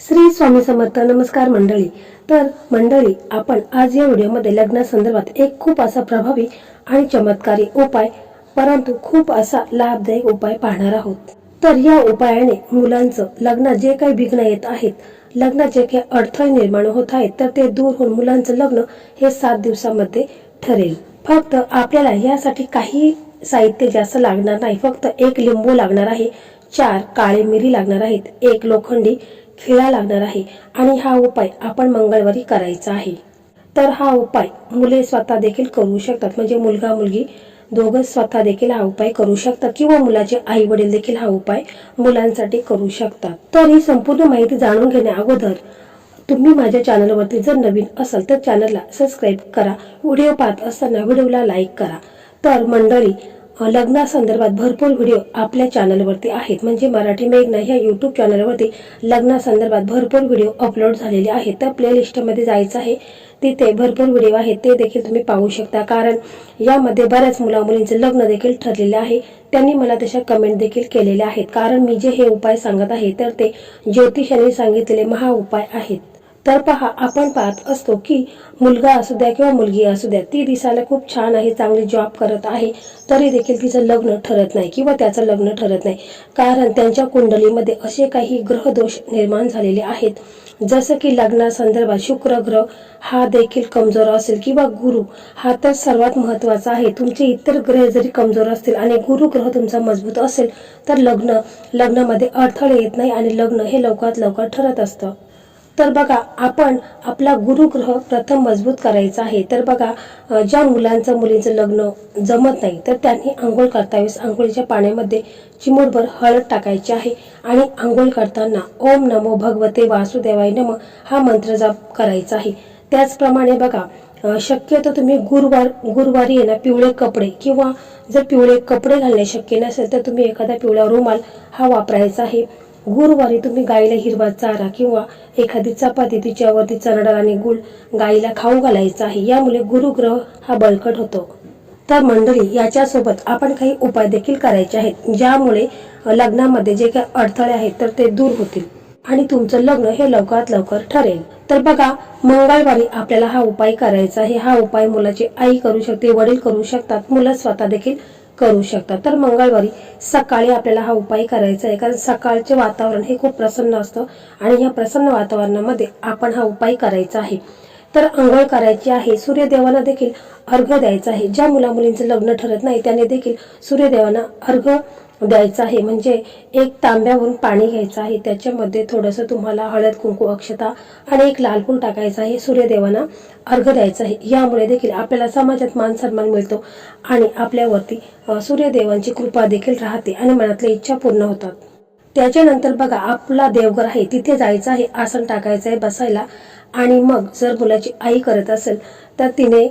श्री स्वामी समर्थ. नमस्कार मंडळी. तर मंडळी, आपण आज या व्हिडिओमध्ये लग्नासंदर्भात एक खूप असा प्रभावी आणि चमत्कारी उपाय, परंतु खूप असा लाभदायक उपाय पाहणार आहोत. तर या उपायाने मुलांचं लग्नात जे काही विघ्न येत आहेत, लग्नात जे काही अडथळे निर्माण होत आहेत, तर ते दूर होऊन मुलांचं लग्न हे 7 दिवसामध्ये ठरेल. फक्त आपल्याला यासाठी काही साहित्य जास्त लागणार नाही. फक्त 1 लिंबू लागणार आहे, 4 काळे मिरी लागणार आहेत, 1 लोखंडी खिळा लागणार आहे आणि हा उपाय आपण मंगळवारी करायचा आहे. तर हा उपाय मुले स्वतः देखील करू शकतात, म्हणजे मुलगा मुलगी दोघं स्वतः देखील हा उपाय करू शकतात किंवा मुलाचे आई वडील देखील हा उपाय मुलांसाठी करू शकतात. तर ही संपूर्ण माहिती जाणून घेण्या अगोदर तुम्ही माझ्या चॅनलवरती जर नवीन असाल तर चॅनलला सबस्क्राईब करा. व्हिडिओ पाहत असताना व्हिडिओला लाईक करा. तर मंडळी, लग्नासंदर्भात भरपूर व्हिडिओ आपल्या चॅनलवरती आहेत, म्हणजे मराठी मेघना ह्या यूट्यूब चॅनलवरती लग्नासंदर्भात भरपूर व्हिडिओ अपलोड झालेले आहेत. तर प्लेलिस्टमध्ये जायचं आहे, तिथे भरपूर व्हिडिओ आहेत, ते देखील तुम्ही पाहू शकता. कारण यामध्ये बऱ्याच मुलामुलींचे लग्न देखील ठरलेले आहे. त्यांनी मला तशा कमेंट देखील केलेल्या आहेत. कारण मी जे हे उपाय सांगत आहे तर ते ज्योतिषाने सांगितलेले महा उपाय आहेत. तर पहा, आपण पाहत असतो की मुलगा असू द्या किंवा मुलगी असू द्या, ती दिसायला खूप छान आहे, चांगली जॉब करत आहे, तरी देखील तिचं लग्न ठरत नाही किंवा त्याचं लग्न ठरत नाही. कारण त्यांच्या कुंडलीमध्ये असे काही ग्रहदोष निर्माण झालेले आहेत. जसं की लग्नासंदर्भात शुक्र ग्रह हा देखील कमजोर असेल किंवा गुरु हा तर सर्वात महत्वाचा आहे. तुमचे इतर ग्रह जरी कमजोर असतील आणि गुरु ग्रह तुमचा मजबूत असेल तर लग्नामध्ये अडथळे येत नाही आणि लग्न हे लवकरात लवकर ठरत असतं. तर बघा, आपण आपला गुरुग्रह प्रथम मजबूत करायचा आहे. तर बघा, ज्या मुलांचं मुलींचं लग्न जमत नाही तर त्यांनी आंघोळ करतावेळेस आंघोळीच्या पाण्यामध्ये चिमूटभर हळद टाकायची आहे आणि आंघोळ करताना ओम नमो भगवते वासुदेवाय नमः हा मंत्र जाप करायचा आहे. त्याचप्रमाणे बघा, शक्यतो तुम्ही गुरुवारी आहे ना, पिवळे कपडे किंवा जर पिवळे कपडे घालणे शक्य नसेल तर तुम्ही एखादा पिवळा रुमाल हा वापरायचा आहे. गुरुवारी तुम्ही गाईला हिरवा चारा किंवा एखादी चपाती तिच्यावरती चणा आणि गुळ गाईला खाऊ घालायचा आहे. यामुळे गुरुग्रह हा बळकट होतो. तर मंडळी, याच्यासोबत आपण काही उपाय देखील करायचे आहेत, ज्यामुळे लग्नामध्ये जे काही अडथळे आहेत तर ते दूर होतील आणि तुमचं लग्न हे लवकरात लवकर ठरेल. तर बघा, मंगळवारी आपल्याला हा उपाय करायचा आहे. हा उपाय मुलाची आई करू शकते, वडील करू शकतात, मुलं स्वतः देखील करू शकतात. तर मंगळवारी सकाळी आपल्याला हा उपाय करायचा आहे. कारण सकाळचे वातावरण हे खूप प्रसन्न असतं आणि या प्रसन्न वातावरणामध्ये आपण हा उपाय करायचा आहे. तर अंघोळ करायची आहे, सूर्यदेवाला देखील अर्घ्य द्यायचा आहे. ज्या मुलामुलींचं लग्न ठरत नाही त्याने देखील सूर्यदेवांना अर्घ्य द्यायचं आहे. म्हणजे 1 तांब्यावरून पाणी घ्यायचं आहे, त्याच्यामध्ये थोडंसं तुम्हाला हळद, कुंकू, अक्षता आणि 1 लाल फूल टाकायचं आहे. सूर्यदेवांना अर्घ्य द्यायचं आहे. यामुळे देखील आपल्याला समाजात मान सन्मान मिळतो आणि आपल्यावरती सूर्यदेवांची कृपा देखील राहते आणि मनातल्या इच्छा पूर्ण होतात. त्याच्यानंतर बघा, आपला देवघर आहे तिथे जायचं आहे, आसन टाकायचं आहे बसायला. आणि मग जर मुलाची आई करत असेल तर तिने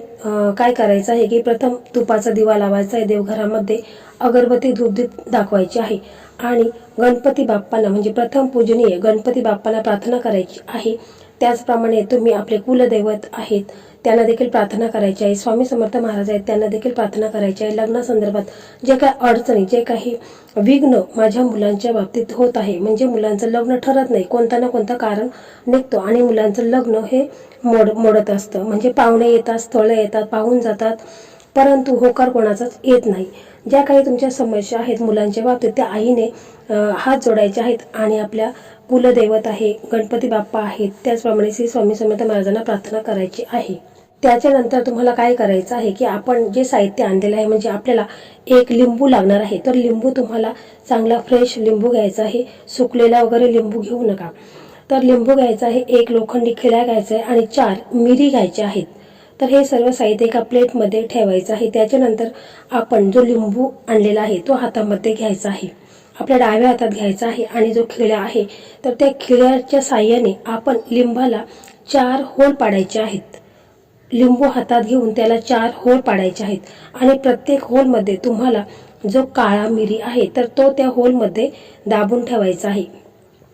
काय करायचं आहे की प्रथम तुपाचा दिवा लावायचा आहे देवघरामध्ये, अगरबत्ती धूपदीप दाखवायची आहे आणि गणपती बाप्पांना, म्हणजे प्रथम पूजनीय गणपती बाप्पांना प्रार्थना करायची आहे. त्याचप्रमाणे तुम्ही आपले कुलदैवत आहेत त्यांना देखील प्रार्थना करायची आहे. स्वामी समर्थ महाराज आहेत त्यांना देखील प्रार्थना करायची आहे. लग्नासंदर्भात जे काही अडचणी, जे काही विघ्न माझ्या मुलांच्या बाबतीत होत आहे, म्हणजे मुलांचं लग्न ठरत नाही, कोणता ना कोणता कारण निघतो आणि मुलांचं लग्न हे मोडत असतं. म्हणजे पाहुणे येतात, स्थळं येतात, पाहून जातात, परंतु होकार कोणाचाच येत नाही. ज्या काही तुमच्या समस्या आहेत मुलांच्या बाबतीत त्या आईने हात जोडायचे आहेत आणि आपल्या कुलदैवत आहे गणपती बाप्पा आहेत त्याचप्रमाणे श्री स्वामी समर्थ महाराजांना प्रार्थना करायची आहे. त्याच्यानंतर तुम्हाला काय करायचं आहे की आपण जे साहित्य आणलेलं आहे, म्हणजे आपल्याला 1 लिंबू लागणार आहे. तर लिंबू तुम्हाला चांगला फ्रेश लिंबू घ्यायचा आहे, सुकलेला वगैरे लिंबू घेऊ नका. तर लिंबू घ्यायचा आहे, 1 लोखंडी खिळा घ्यायचा आहे आणि 4 मिरी घ्यायच्या आहेत. तर हे सर्व साहित्य एका प्लेटमध्ये ठेवायचं आहे. त्याच्यानंतर आपण जो लिंबू आणलेला आहे तो हातामध्ये घ्यायचा आहे, आपल्या डाव्या हातात घ्यायचा आहे आणि जो खिळा आहे तर त्या खिळ्याच्या साह्याने आपण लिंबाला 4 होल पाडायचे आहेत. लिंबू हातात घेऊन त्याला 4 होल पाडायचे आहेत आणि प्रत्येक होलमध्ये तुम्हाला जो काळा मिरी आहे तर तो त्या होलमध्ये दाबून ठेवायचा आहे.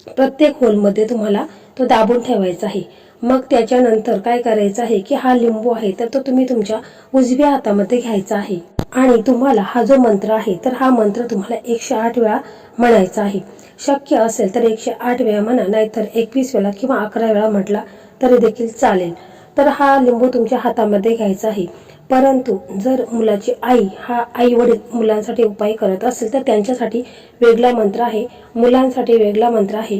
प्रत्येक होलमध्ये तुम्हाला तो दाबून ठेवायचा आहे. मग त्याच्यानंतर काय करायचं आहे की हा लिंबू आहे तर तो तुम्ही तुमच्या उजव्या हातामध्ये घ्यायचा आहे आणि तुम्हाला हा जो मंत्र आहे तर हा मंत्र तुम्हाला 108 वेळा म्हणायचा आहे. शक्य असेल तर 108 वेळा म्हणा, नाहीतर 21 वेळा किंवा 11 वेळा म्हटला तरी देखील चालेल. तर हा लिंबू तुमच्या हातामध्ये घ्यायचा आहे. परंतु जर मुलाची आई, हा आई वडील मुलांसाठी उपाय करत असेल तर त्यांच्यासाठी वेगळा मंत्र आहे, मुलांसाठी वेगळा मंत्र आहे.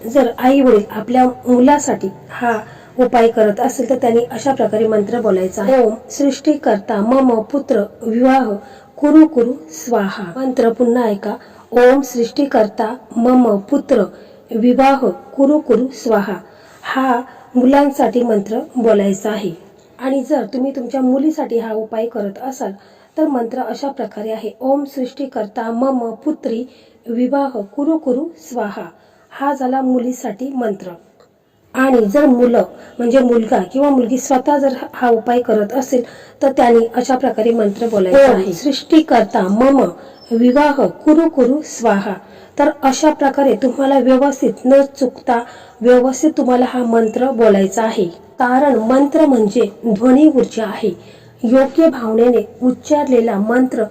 जर आई वडील आपल्या मुलासाठी हा उपाय करत असेल तर त्यांनी अशा प्रकारे मंत्र बोलायचा आहे. ओम सृष्टीकर्ता मम पुत्र विवाह कुरु कुरु स्वाहा. मंत्र पुन्हा ऐका. ओम सृष्टीकर्ता मम पुत्र विवाह कुरु कुरु स्वाहा. हा मुलांसाठी मंत्र बोलायचा आहे. आणि जर तुम्ही तुमच्या मुलीसाठी हा उपाय करत असाल तर मंत्र अशा प्रकारे आहे. ओम सृष्टीकर्ता मम पुत्री विवाह कुरु कुरु स्वाहा. हा झाला मुलीसाठी मंत्र. आणि जर मुलं म्हणजे मुलगा किंवा मुलगी स्वतः जर हा उपाय करत असेल तर त्यांनी अशा प्रकारे मंत्र बोलायचा आहे. सृष्टीकर्ता मम विवाह कुरु कुरु स्वाहा. तर अशा प्रकारे तुम्हाला व्यवस्थित न चुकता व्यवस्थित तुम्हाला हा मंत्र बोलायचा आहे. कारण मंत्र म्हणजे ध्वनी ऊर्जा आहे. योग्य भावनेने उच्चारलेला मंत्र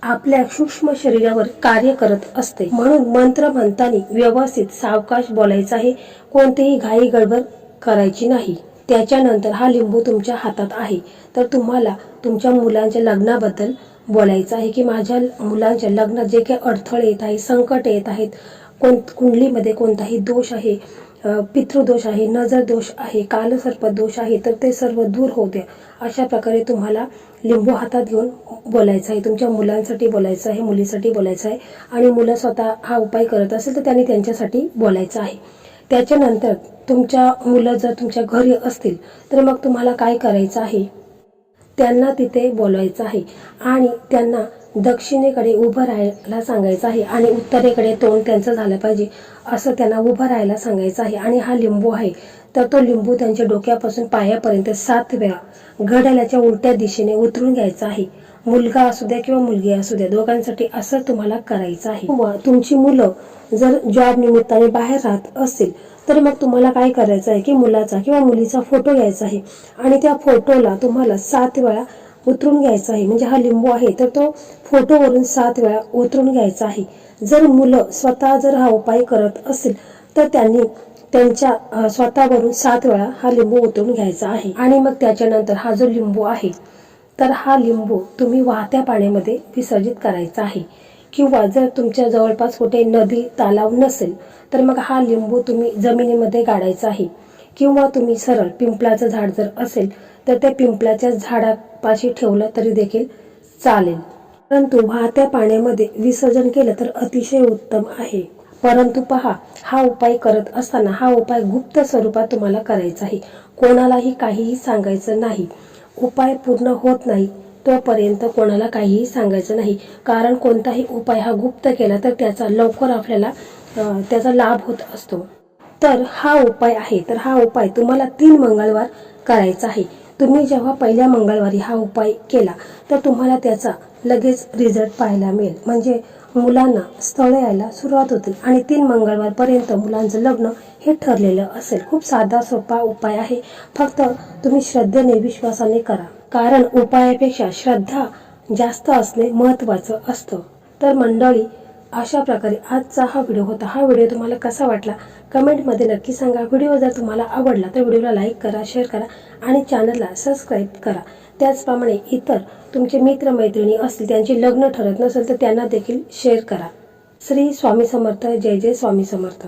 आपल्या सूक्ष्म शरीरावर कार्य करत असते. म्हणून मंत्र म्हणताना व्यवस्थित सावकाश बोलायचं आहे. कोणतीही घाई गडबड करायची नाही. त्याच्यानंतर हा लिंबू तुमच्या हातात आहे तर तुम्हाला तुमच्या मुलांच्या लग्नाबद्दल बोलायचं आहे की माझ्या मुलांच्या लग्नात जे काही अडथळे येत आहेत, संकट येत आहेत, कुंडलीमध्ये कोणताही दोष आहे, पितृदोष आहे, नजर दोष आहे, कालसर्प दोष आहे तर ते सर्व दूर होऊ द्या. अशा प्रकारे तुम्हाला लिंबू हातात घेऊन बोलायचं आहे. तुमच्या मुलांसाठी बोलायचं आहे, मुलीसाठी बोलायचं आहे. आणि मुलं स्वतः हा उपाय करत असेल तर त्यांनी त्यांच्यासाठी बोलायचं आहे. त्याच्यानंतर तुमच्या मुलं जर तुमच्या घरी असतील तर मग तुम्हाला काय करायचं आहे, त्यांना तिथे बोलवायचं आहे आणि त्यांना दक्षिणेकडे उभं राहायला सांगायचं आहे आणि उत्तरेकडे तोंड त्यांचं झालं पाहिजे असं त्यांना उभं राहायला सांगायचं आहे. आणि हा लिंबू आहे तर तो लिंबू त्यांच्या डोक्यापासून पायापर्यंत 7 वेळा घड्याळाच्या उलट्या दिशेने उतरून घ्यायचा आहे. मुलगा असू द्या किंवा मुलगी असू द्या, दोघांसाठी असं तुम्हाला करायचं आहे. किंवा तुमची मुलं जर जॉब निमित्ताने बाहेर राहत असतील तर मग तुम्हाला काय करायचं आहे की मुलाचा किंवा मुलीचा फोटो घ्यायचा आहे आणि त्या फोटोला तुम्हाला 7 वेळा उतरून घ्यायचा आहे. म्हणजे हा लिंबू आहे तर तो फोटोवरून 7 वेळा उतरून घ्यायचा आहे. जर मुलं स्वतः जर हा उपाय करत असेल तर त्यांनी त्यांच्या स्वतःवरून 7 वेळा हा लिंबू उतरून घ्यायचा आहे. आणि मग त्याच्यानंतर हा जो लिंबू आहे तर हा लिंबू तुम्ही वाहत्या पाण्यामध्ये विसर्जित करायचा आहे. किंवा जर तुमच्या जवळपास कुठे नदी तलाव नसेल तर मग हा लिंबू तुम्ही जमिनीमध्ये गाडायचा आहे. किंवा तुम्ही सरळ पिंपळाचं झाड जर असेल तर त्या पिंपळाच्या झाडापाशी ठेवलं तरी देखील चालेल. परंतु वाहत्या पाण्यामध्ये विसर्जन केलं तर अतिशय उत्तम आहे. परंतु पहा, हा उपाय करत असताना हा उपाय गुप्त स्वरूपात तुम्हाला करायचा आहे. कोणालाही काहीही सांगायचं नाही. उपाय पूर्ण होत नाही तोपर्यंत कोणाला काहीही सांगायचं नाही. कारण कोणताही उपाय हा गुप्त केला तर त्याचा लवकर आपल्याला त्याचा लाभ होत असतो. तर हा उपाय आहे तर हा उपाय तुम्हाला 3 मंगळवार करायचा आहे. तुम्ही जेव्हा पहिल्या मंगळवारी हा उपाय केला तर तुम्हाला त्याचा लगेच रिझल्ट पाहायला मिळेल. म्हणजे मुलांना स्थळ यायला सुरुवात होते आणि 3 मंगळवारपर्यंत मुलांचं लग्न हे ठरलेलं असेल. खूप साधा सोपा उपाय आहे. फक्त तुम्ही श्रद्धेने विश्वासाने करा. कारण उपायापेक्षा श्रद्धा जास्त असणे महत्त्वाचं असतं. तर मंडळी, अशा प्रकारे आजचा हा व्हिडिओ होता. हा व्हिडिओ तुम्हाला कसा वाटला कमेंटमध्ये नक्की सांगा. व्हिडिओ जर तुम्हाला आवडला तर व्हिडिओला लाईक करा, शेअर करा आणि चॅनलला सबस्क्राईब करा. त्याचप्रमाणे इतर तुमचे मित्रमैत्रिणी असतील त्यांचे लग्न ठरत नसेल तर त्यांना देखील शेअर करा. श्री स्वामी समर्थ. जय जय स्वामी समर्थ.